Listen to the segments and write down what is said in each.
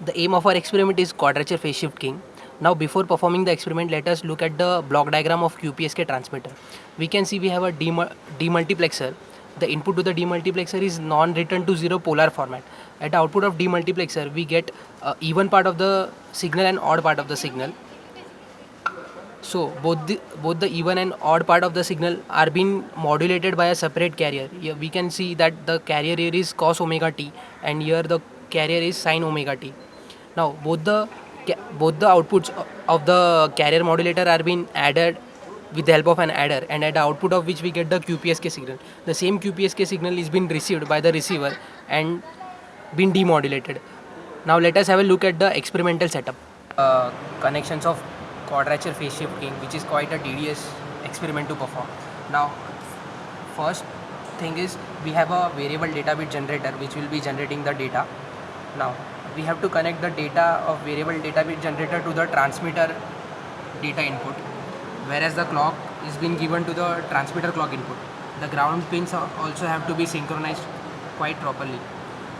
The aim of our experiment is quadrature phase shift keying. Now before performing the experiment, let us look at the block diagram of QPSK transmitter. We can see we have a demultiplexer. The input to the demultiplexer is non-return to zero polar format. At the output of demultiplexer, we get even part of the signal and odd part of the signal. So both the even and odd part of the signal are being modulated by a separate carrier. Here we can see that the carrier here is cos omega t, and here the carrier is sin omega t. Now both the outputs of the carrier modulator are being added with the help of an adder, and at the output of which we get the QPSK signal. The same QPSK signal is being received by the receiver and been demodulated. Now let us have a look at the experimental setup. Connections of quadrature phase shifting, which is quite a tedious experiment to perform. Now, first thing is we have a variable data bit generator which will be generating the data. Now, we have to connect the data of variable data bit generator to the transmitter data input, whereas the clock is being given to the transmitter clock input. The ground pins also have to be synchronized quite properly.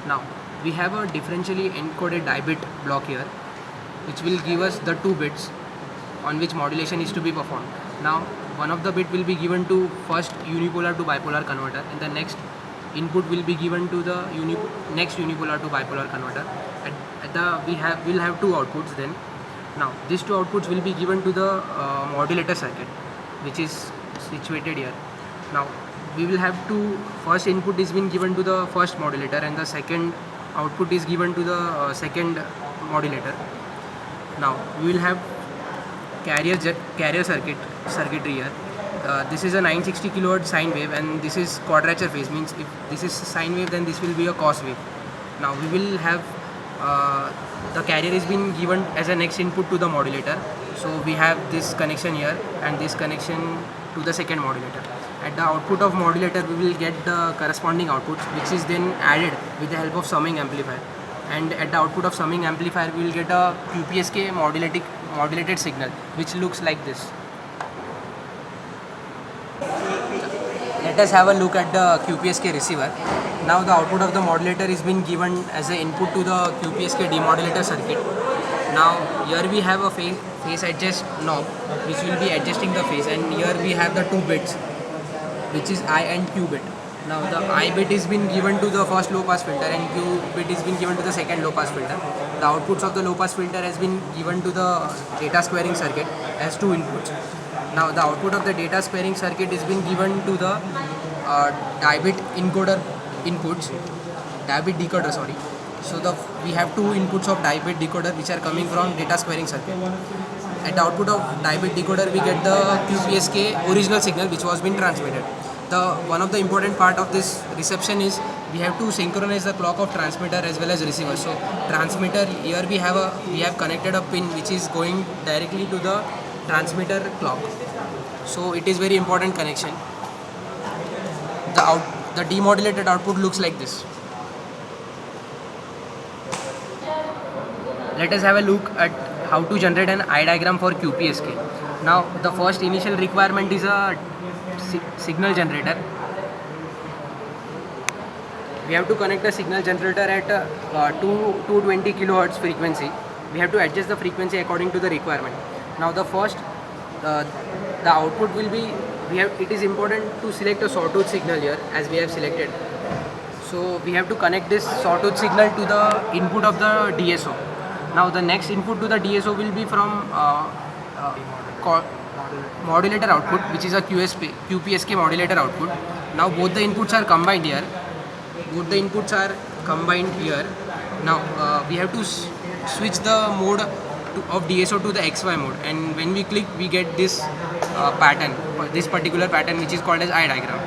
Now, we have a differentially encoded die-bit block here, which will give us the 2 bits on which modulation is to be performed. Now, one of the bit will be given to first unipolar to bipolar converter, and the next input will be given to the next unipolar to bipolar converter. We'll have 2 outputs then. Now, these 2 outputs will be given to the modulator circuit, which is situated here. Now, we will have first input is being given to the first modulator, and the second output is given to the second modulator. Now, we will have carrier circuitry here. This is a 960 kilohertz sine wave, and this is quadrature phase, means if this is sine wave then this will be a cos wave. Now we will have the carrier is being given as a next input to the modulator, so we have this connection here and this connection to the second modulator. At the output of modulator we will get the corresponding outputs, which is then added with the help of summing amplifier, and at the output of summing amplifier we will get a QPSK modulated signal which looks like this. Let us have a look at the QPSK receiver. Now the output of the modulator is being given as an input to the QPSK demodulator circuit. Now here we have a phase adjust knob which will be adjusting the phase, and here we have the 2 bits, which is I and Q bit. Now the I bit is being given to the first low pass filter and Q bit is being given to the second low pass filter. The outputs of the low pass filter has been given to the data squaring circuit as 2 inputs. Now the output of the data squaring circuit is being given to the die-bit encoder inputs, die-bit decoder, sorry. So we have 2 inputs of die-bit decoder which are coming from data squaring circuit. At the output of die-bit decoder we get the QPSK original signal which was being transmitted. One of the important part of this reception is we have to synchronize the clock of transmitter as well as receiver. So transmitter, here we have connected a pin which is going directly to the transmitter clock. So it is very important connection. The demodulated output looks like this. Let us have a look at how to generate an eye diagram for QPSK. Now the first initial requirement is a signal generator. We have to connect a signal generator at 220 kilohertz frequency. We have to adjust the frequency according to the requirement. Now the output will be, it is important to select a sawtooth signal here as we have selected. So we have to connect this sawtooth signal to the input of the DSO. Now the next input to the DSO will be from modulator output, which is a QPSK modulator output. Now both the inputs are combined here. Now we have to switch the mode of DSO to the XY mode, and when we click we get this pattern, this particular pattern which is called as eye diagram.